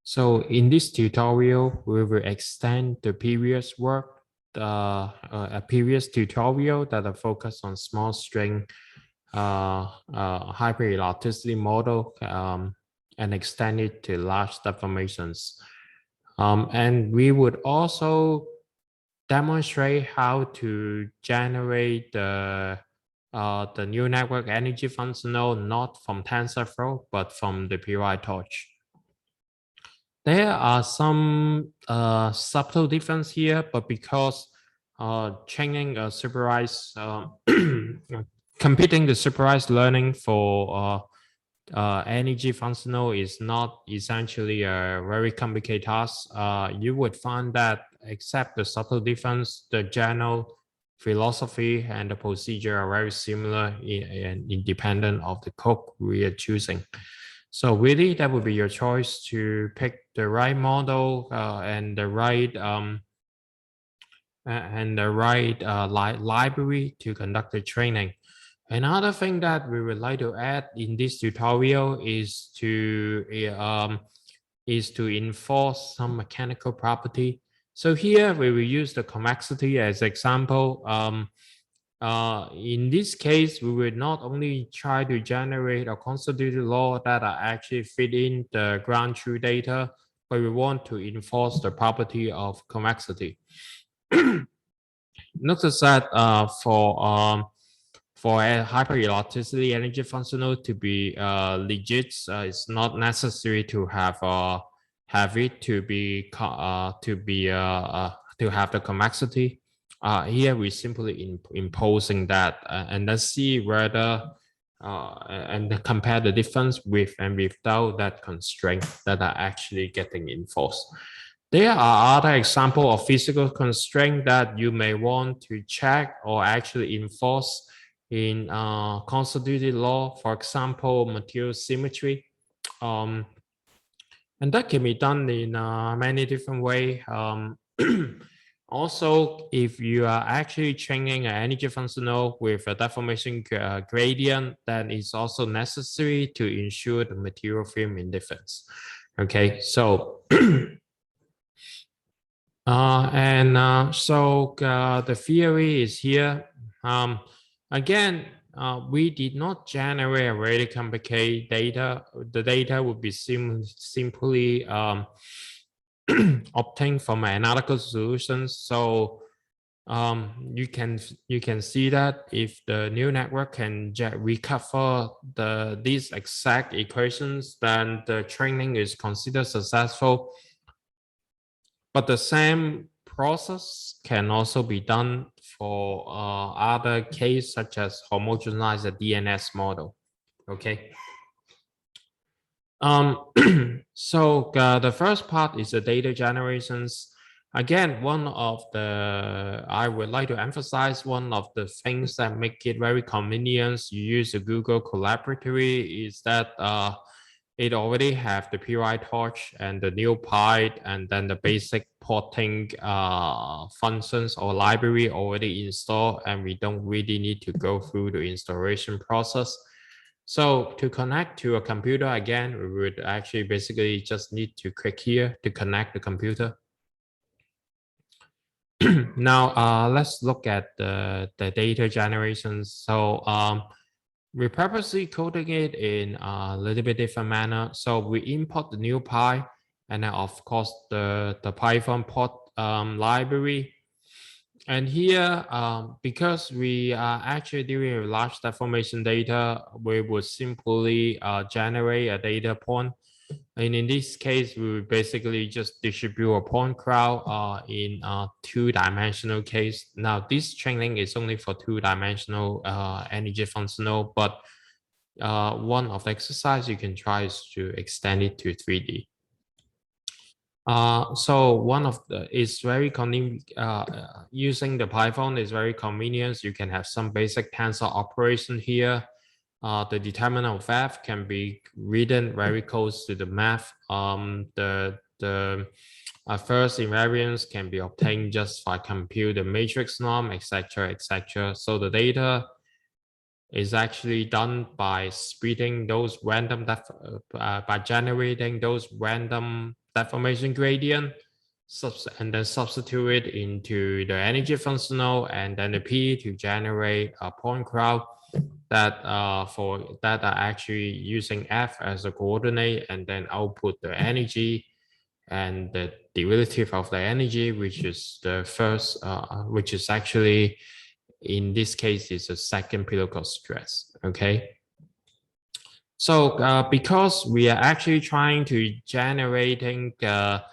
So in this tutorial, we will extend the previous work, a previous tutorial that are focused on small string hyperelasticity model and extend it to large deformations. And we would also demonstrate how to generate the neural network energy functional not from TensorFlow, but from the PyTorch. There are some subtle difference here, but because training a supervised, computing the supervised learning for energy functional is not essentially a very complicated task. You would find that except the subtle difference, the general philosophy and the procedure are very similar and independent of the code we are choosing. So really, that would be your choice to pick the right model and the right library to conduct the training. Another thing that we would like to add in this tutorial is to enforce some mechanical property. So here we will use the convexity as example. In this case, we will not only try to generate a constituted law that are actually fit in the ground truth data, but we want to enforce the property of convexity. Notice that for a hyperelasticity energy functional to be legit, it's not necessary to have it to have the convexity. Here we simply imposing that and let's see whether and compare the difference with and without that constraint that are actually getting enforced. There are other examples of physical constraint that you may want to check or actually enforce in constituted law, for example, material symmetry. And that can be done in many different ways. Also, if you are actually training an energy functional with a deformation gradient, then it's also necessary to ensure the material film indifference. Okay, so the theory is here. Again, we did not generate a very complicated data. The data would be simply obtained from analytical solutions. So you can see that if the neural network can recover these exact equations, then the training is considered successful. But the same process can also be done for other cases such as homogenize a DNS model. Okay. So the first part is the data generations. Again, I would like to emphasize one of the things that make it very convenient. You use the Google Collaboratory is that it already have the PyTorch and the NumPy and then the basic porting functions or library already installed, and we don't really need to go through the installation process. So to connect to a computer, again, we would actually basically just need to click here to connect the computer. Now, let's look at the data generations. So we purposely coding it in a little bit different manner. So we import the NumPy and then of course the Python port library. And here, because we are actually dealing with large deformation data, we would simply generate a data point. And in this case, we would basically just distribute a point cloud in a two-dimensional case. Now, this training is only for two-dimensional energy functional, but one of the exercise you can try is to extend it to 3D. So one of the is very convenient. Using the Python is very convenient. You can have some basic tensor operation here. The determinant of f can be written very close to the math. The first invariance can be obtained just by compute the matrix norm, etc., etc. So the data is actually done by splitting those random by generating those random deformation gradient, and then substitute it into the energy functional and then the P to generate a point cloud that are actually using F as a coordinate, and then output the energy and the derivative of the energy, which is the first, which is actually in this case is a second particle stress. Okay. So because we are actually trying to generating the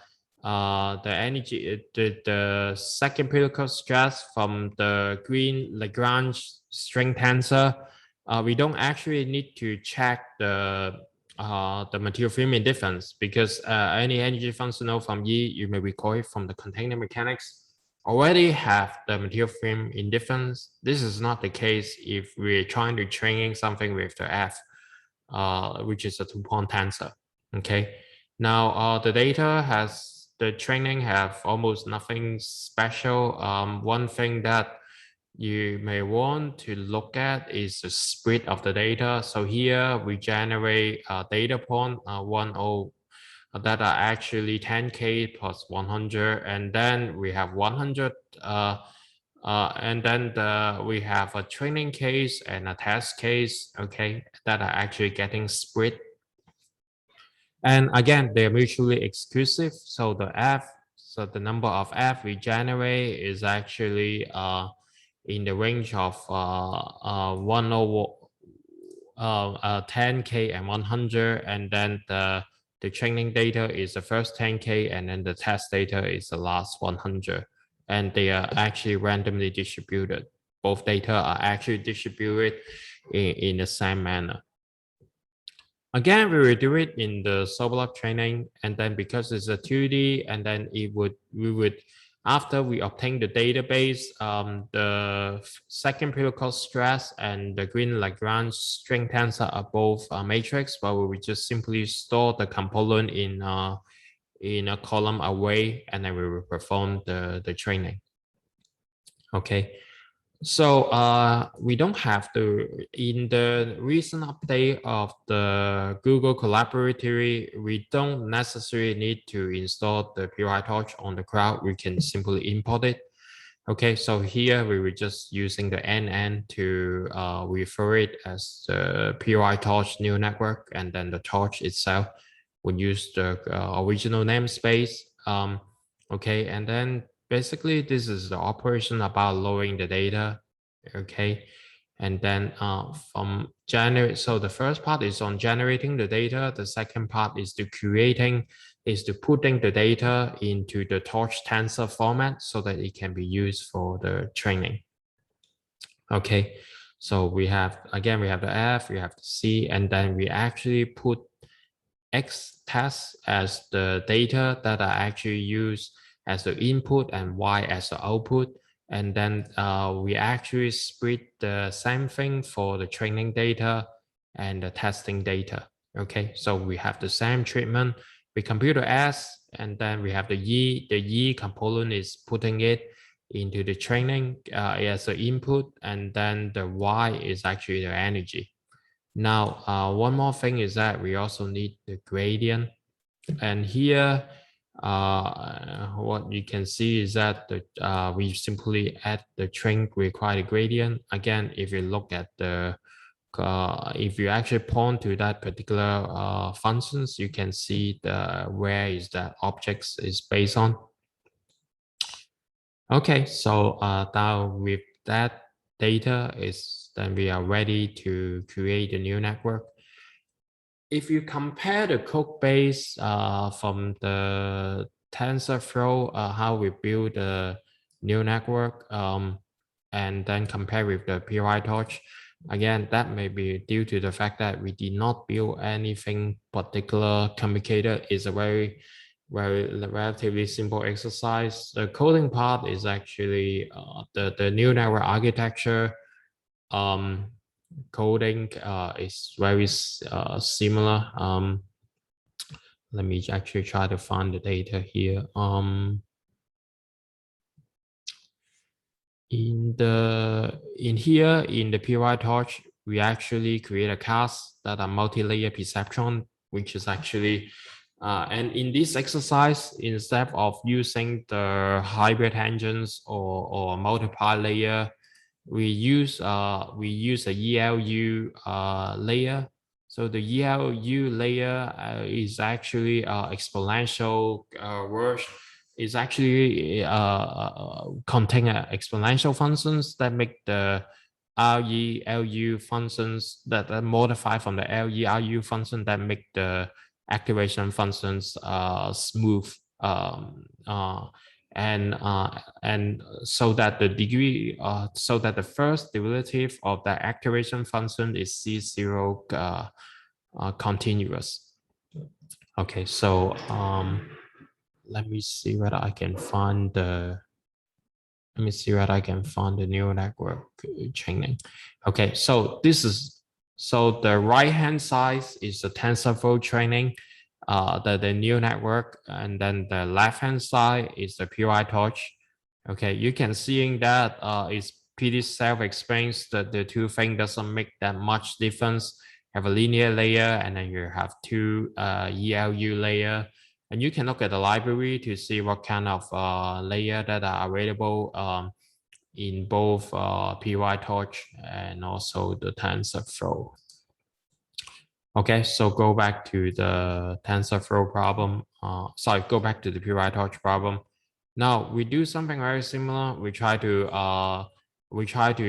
energy, the second particle stress from the green Lagrange string tensor, we don't actually need to check the material film indifference, because any energy functional from E, you may recall it from the container mechanics, already have the material film indifference. This is not the case if we're trying to training something with the F, which is a two-point tensor. Okay. Now the training have almost nothing special. One thing that you may want to look at is the split of the data. So here we generate a data point 10 that are actually 10K plus 100, and then we have 100 and then we have a training case and a test case, okay, that are actually getting split. And again, they're mutually exclusive. So the number of F we generate is actually in the range of 10K and 100, and then the training data is the first 10K, and then the test data is the last 100. And they are actually randomly distributed. Both data are actually distributed in the same manner. Again, we will do it in the Sobolov training, and then because it's a 2D, and then we would after we obtain the database, the second particle stress and the green Lagrange string tensor are both a matrix, but we would just simply store the component in a column array, and then we will perform the training. Okay. So we don't have to, in the recent update of the Google Collaboratory, we don't necessarily need to install the PyTorch on the cloud. We can simply import it. Okay, so here we were just using the NN to refer it as the PyTorch neural network, and then the torch itself would use the original namespace. Okay, and then basically this is the operation about loading the data. Okay, and then from generate, so the first part is on generating the data. The second part is to putting the data into the torch tensor format so that it can be used for the training. Okay, so we have the F, we have the C, and then we actually put X test as the data that are actually used as the input and Y as the output. And then we actually split the same thing for the training data and the testing data. Okay, so we have the same treatment. We compute the S, and then we have the E. The E component is putting it into the training as the input, and then the Y is actually the energy. Now, one more thing is that we also need the gradient. And here, what you can see is that we simply add the train required gradient. Again, if you look at the, if you actually point to that particular functions, you can see where is that objects is based on. Okay, so now with that data then we are ready to create a new network. If you compare the code base from the TensorFlow, how we build a neural network, and then compare with the PyTorch, again, that may be due to the fact that we did not build anything particular complicated. It's a very relatively simple exercise. The coding part is actually the neural network architecture. Coding is very similar. Let me actually try to find the data here. In the PyTorch, we actually create a class that are multi-layer perceptron, which is actually And in this exercise, instead of using the hybrid tangents or multiply layer, we use a ELU layer. So the ELU layer is actually exponential version. Is actually contain exponential functions that make the RE LU functions that modify from the LE RU function that make the activation functions smooth, and so that the degree so that the first derivative of the activation function is C0 continuous. Okay, so let me see whether I can find the neural network training. Okay, so the right hand side is the TensorFlow training, the neural network, and then the left hand side is the PyTorch. Okay, you can seeing that it's pretty self-explains that the two things doesn't make that much difference. Have a linear layer and then you have two ELU layer. And you can look at the library to see what kind of layer that are available in both PyTorch and also the TensorFlow. Okay, so go back to the TensorFlow problem. Go back to the PyTorch problem. Now we do something very similar. We try to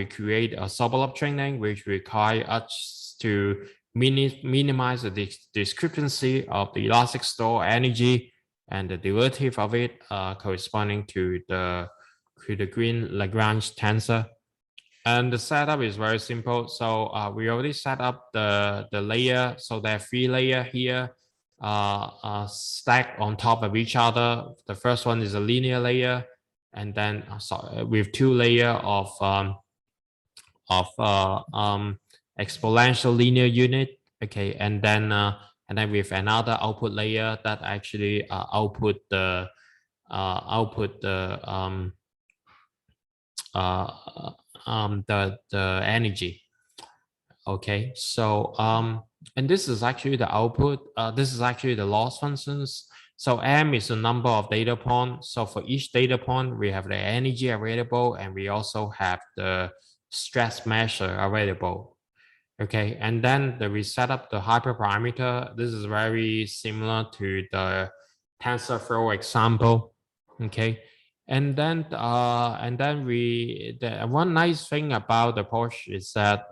create a sublab training, which require us to minimize the discrepancy of the elastic store energy and the derivative of it corresponding to the green Lagrange tensor. And the setup is very simple. So we already set up the layer. So there are three layers here stacked on top of each other. The first one is a linear layer, and then with two layers of exponential linear unit. Okay, and then with another output layer that actually output the energy. Okay, so and this is actually the output. This is actually the loss functions. So M is the number of data points. So for each data point, we have the energy available, and we also have the stress measure available. Okay, and then we set up the hyperparameter. This is very similar to the TensorFlow example. Okay, and then the one nice thing about the approach is that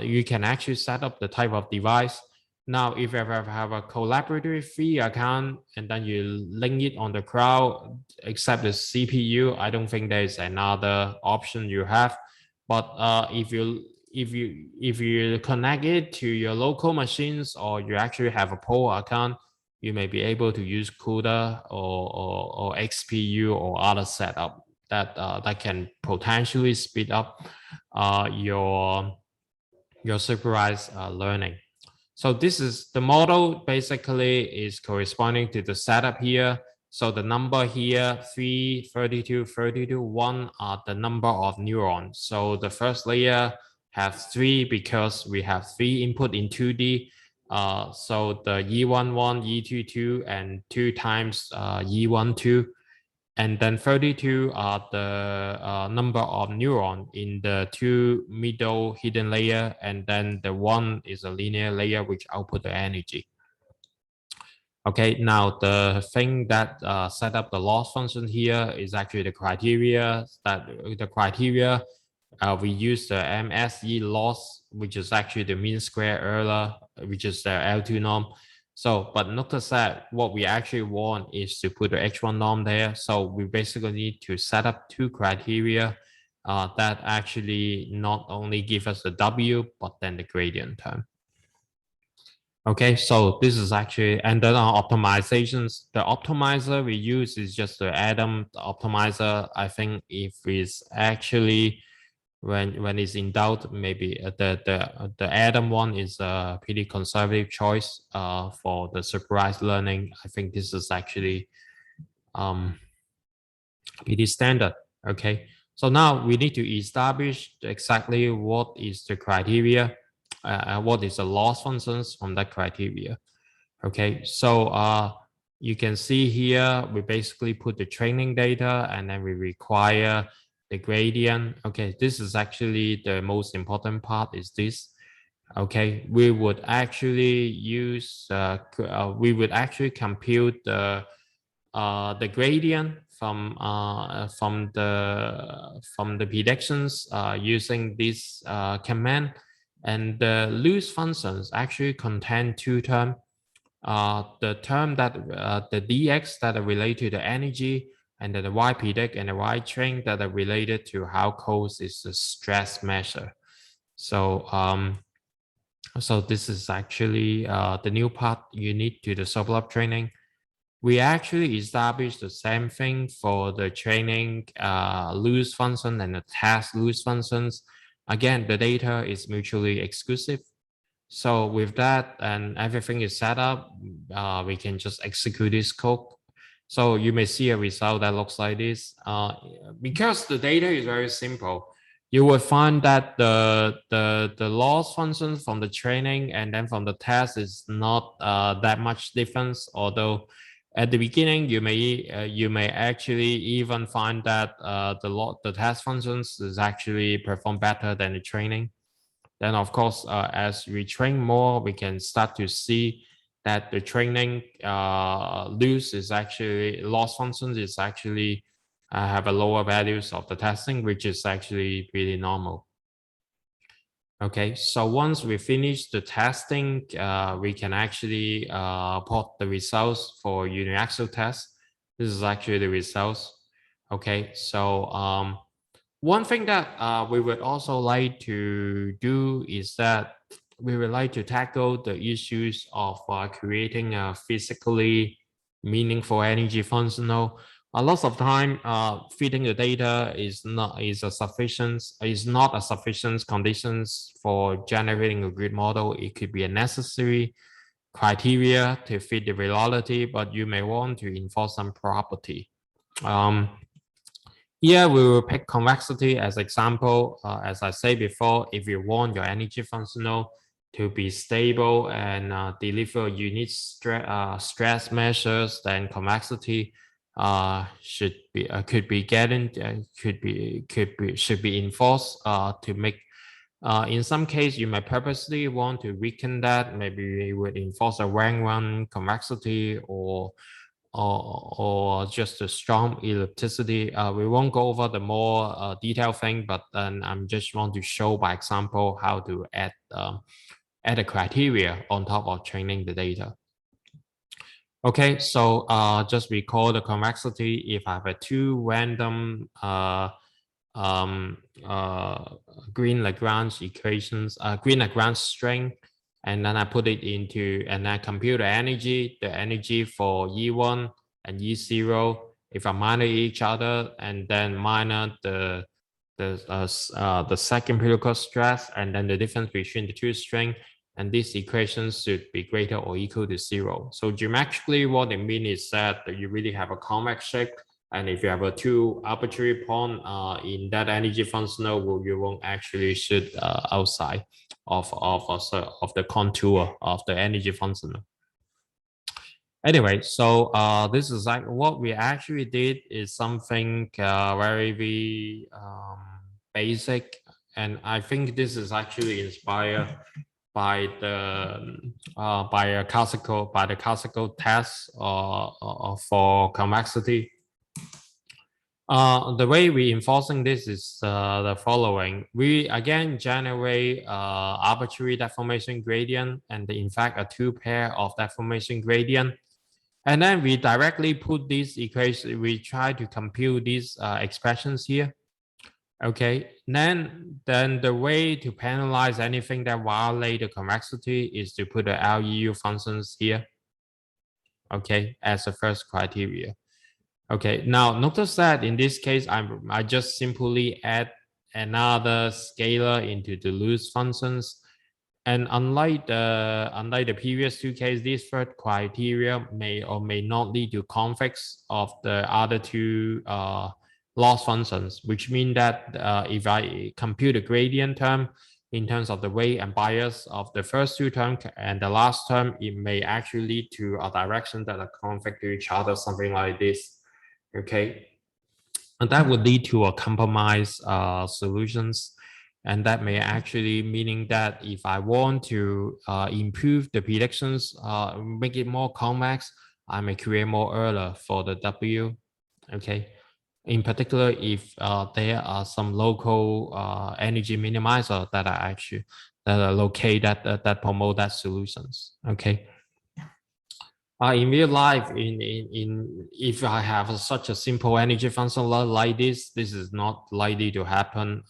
you can actually set up the type of device. Now, if you ever have a collaborative free account and then you link it on the cloud, except the CPU, I don't think there is another option you have. But if you connect it to your local machines, or you actually have a Pro account, you may be able to use CUDA or XPU or other setup that can potentially speed up your supervised learning. So this is the model basically is corresponding to the setup here. So the number here, 3, 32, 32, 1 are the number of neurons. So the first layer have 3 because we have 3 input in 2D. So the E11, E22, and 2 times E12. And then 32 are the number of neurons in the 2 middle hidden layer. And then the 1 is a linear layer which output the energy. Okay, now the thing that set up the loss function here is actually the criteria. We use the MSE loss, which is actually the mean square error, which is the L2 norm. So, but notice that what we actually want is to put the H1 norm there. So we basically need to set up 2 criteria that actually not only give us the W, but then the gradient term. Okay, so this is actually, and then our optimizations, the optimizer we use is just the Adam optimizer. I think if it's actually, when it's in doubt, maybe the Adam one is a pretty conservative choice for the supervised learning. I think this is actually pretty standard. Okay, so now we need to establish exactly what is the criteria, what is the loss functions from that criteria. Okay, so you can see here, we basically put the training data and then we require the gradient. Okay, this is actually the most important part is this. Okay, we would actually use, we would actually compute the gradient from the predictions using this command, and the loose functions actually contain two terms. The term that the dx that are related to the energy, and then the y predict and the y train that are related to how close is the stress measure. So so this is actually the new part unique to the sublab training. We actually established the same thing for the training loose function and the test loose functions. Again, the data is mutually exclusive. So with that and everything is set up, we can just execute this code. So you may see a result that looks like this. Because the data is very simple, you will find that the loss functions from the training and then from the test is not that much difference. Although at the beginning, you may actually even find that the test functions is actually perform better than the training. Then of course, as we train more, we can start to see that the training loss functions is actually have a lower values of the testing, which is actually pretty normal. Okay, so once we finish the testing, we can actually plot the results for uniaxial test. This is actually the results. Okay, so one thing that we would also like to do is that we would like to tackle the issues of creating a physically meaningful energy functional. A lot of time, feeding the data is not a sufficient conditions for generating a good model. It could be a necessary criteria to fit the reality, but you may want to enforce some property. Here we will pick convexity as example. As I said before, if you want your energy functional to be stable and deliver unique stress measures, then convexity should be should be enforced to make. In some case, you may purposely want to weaken that. Maybe you would enforce a Wang-1 convexity or just a strong ellipticity. We won't go over the more detailed thing, but then I'm just want to show by example how to add a criteria on top of training the data. Okay, so just recall the convexity. If I have a two random green Lagrange equations, green Lagrange string, and then I put it into, and I compute the energy for E1 and E0. If I minor each other, and then minor the second empirical stress, and then the difference between the two string, and these equations should be greater or equal to 0. So geometrically, what it means is that you really have a convex shape. And if you have a two arbitrary point in that energy functional, you won't actually shoot outside of the contour of the energy functional. Anyway, so this is like what we actually did is something very basic, and I think this is actually inspired by the classical test for convexity. The way we enforcing this is the following. We again generate arbitrary deformation gradient, and in fact a two pair of deformation gradient. And then we directly put these equations, we try to compute these expressions here. Okay, then the way to penalize anything that violate the convexity is to put the LEU functions here. Okay, as the first criteria. Okay, now notice that in this case, I just simply add another scalar into the loose functions. And unlike the previous two cases, this third criteria may or may not lead to convex of the other two loss functions, which mean that if I compute a gradient term, in terms of the weight and bias of the first two terms and the last term, it may actually lead to a direction that are conflict to each other, something like this. Okay, and that would lead to a compromise solutions. And that may actually meaning that if I want to improve the predictions, make it more convex, I may create more error for the W. Okay, in particular, if there are some local energy minimizer that are actually that are located that promote that solutions. Okay. In real life, in if I have such a simple energy function like this is not likely to happen.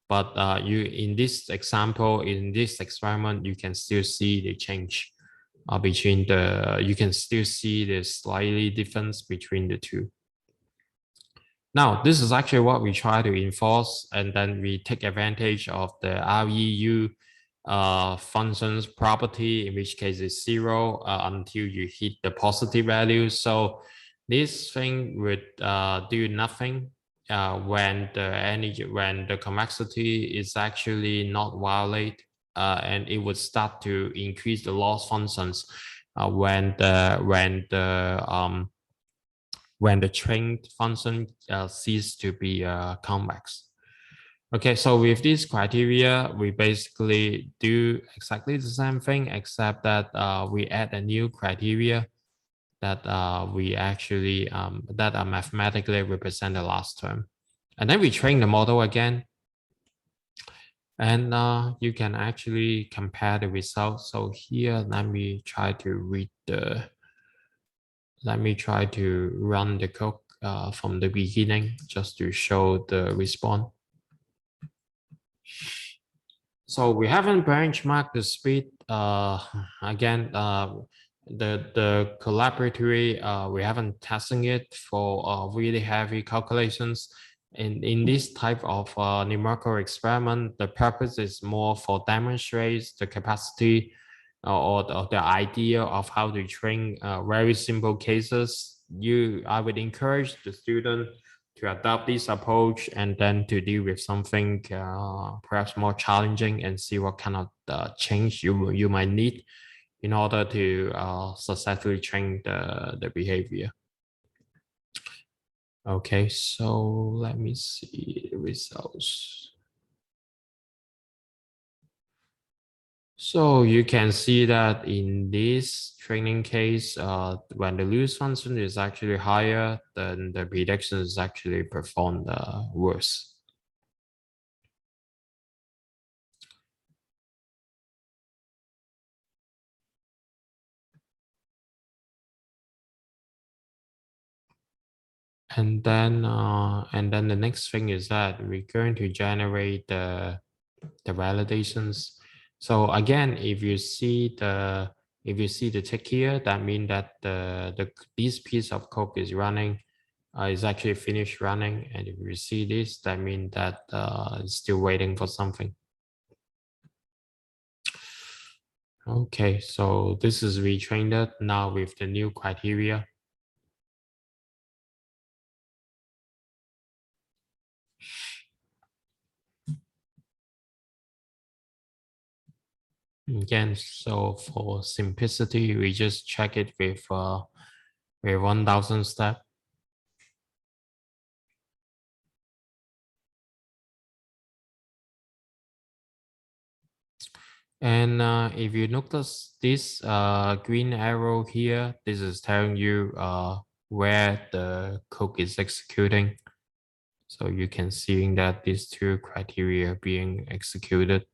But you in this example, in this experiment, you can still see the change between the. You can still see the slightly difference between the two. Now, this is actually what we try to enforce, and then we take advantage of the REU functions property, in which case it's 0 until you hit the positive value. So this thing would do nothing when the convexity is actually not violated, and it would start to increase the loss functions when the trained function cease to be convex. Okay, so with this criteria, we basically do exactly the same thing, except that we add a new criteria that we actually that are mathematically represent the last term, and then we train the model again, and you can actually compare the results. So here, let me try to run the code from the beginning just to show the response. So we haven't benchmarked the speed again. The collaboratory we haven't testing it for really heavy calculations. In this type of numerical experiment, the purpose is more for demonstrates the capacity or the idea of how to train very simple cases. I would encourage the student to adopt this approach and then to deal with something perhaps more challenging and see what kind of change you might need in order to successfully train the behavior. Okay, so let me see the results. So you can see that in this training case, when the loss function is actually higher, then the prediction is actually performed worse. And then the next thing is that we're going to generate the validations. So again, if you see the tick here, that means that this piece of code is running, is actually finished running. And if you see this, that means that it's still waiting for something. Okay, so this is retrained now with the new criteria. Again, so for simplicity, we just check it with 1,000 step. And if you notice this green arrow here, this is telling you where the code is executing. So you can see that these two criteria are being executed.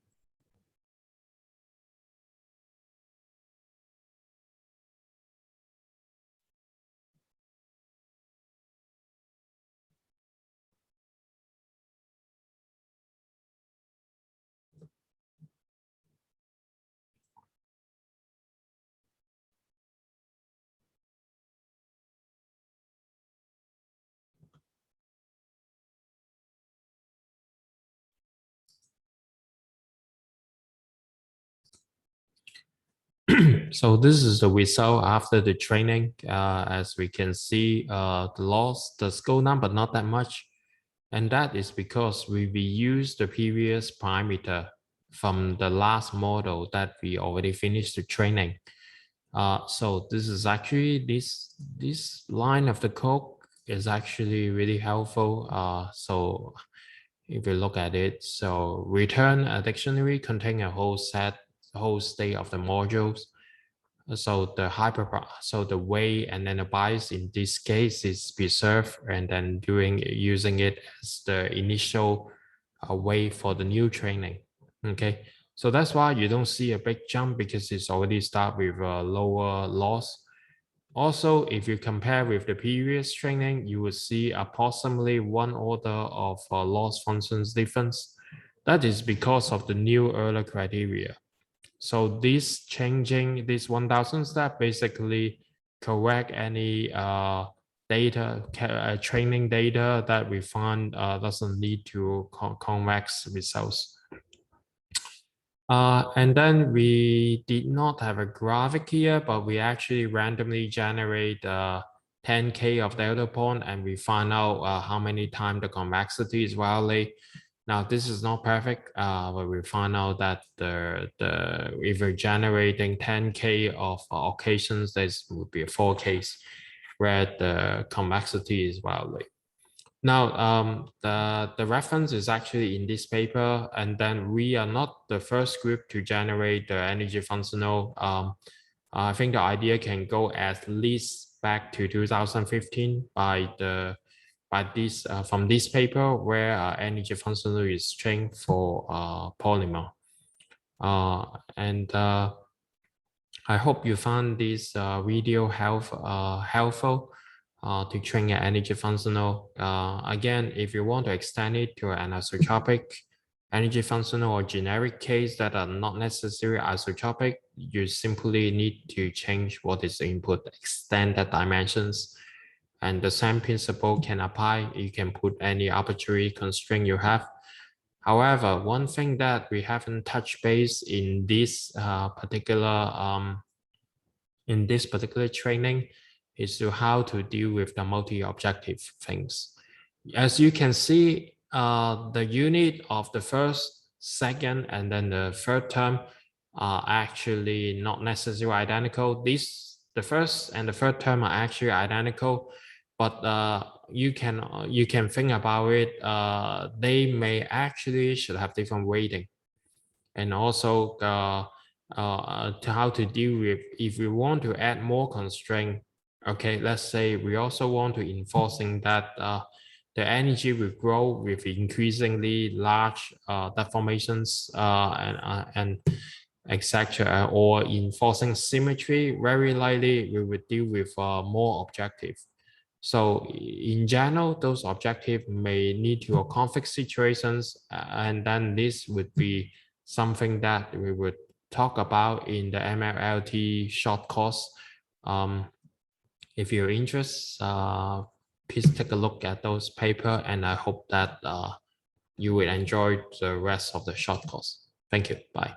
So this is the result after the training. As we can see, the loss does go down, but not that much. And that is because we reuse the previous parameter. from the last model that we already finished the training. So this is actually this line of the code is actually really helpful. So if you look at it, so return a dictionary containing a whole state of the modules. So the way and then the bias in this case is preserved, and then using it as the initial way for the new training. Okay, so that's why you don't see a big jump, because it's already start with a lower loss. Also, if you compare with the previous training, you will see approximately 1 order of loss functions difference. That is because of the new Euler criteria. So this changing this 1000 step basically correct any training data that we found doesn't lead to convex results. And then we did not have a graphic here, but we actually randomly generate 10K of data point, and we find out how many times the convexity is violated. Now this is not perfect, but we find out that if we're generating 10K of occasions, this would be a 4 case where the convexity is violated. Now, the reference is actually in this paper, and then we are not the first group to generate the energy functional. I think the idea can go at least back to 2015 from this paper where energy functional is trained for polymer. I hope you found this video helpful to train your energy functional. Again, if you want to extend it to an isotropic energy functional or generic case that are not necessarily isotropic, you simply need to change what is the input, extend the dimensions, and the same principle can apply. You can put any arbitrary constraint you have. However, one thing that we haven't touched base in this particular training is to how to deal with the multi-objective things. As you can see, the unit of the first, second, and then the third term are actually not necessarily identical. The first and the third term are actually identical, but you can think about it. They may actually should have different weighting, and also to how to deal with if we want to add more constraint. Okay, let's say we also want to enforcing that the energy will grow with increasingly large deformations and etc. Or enforcing symmetry, very likely we would deal with more objective. So in general, those objectives may need to conflict situations, and then this would be something that we would talk about in the MMLT short course. If you're interested, please take a look at those papers, and I hope that you will enjoy the rest of the short course. Thank you. Bye.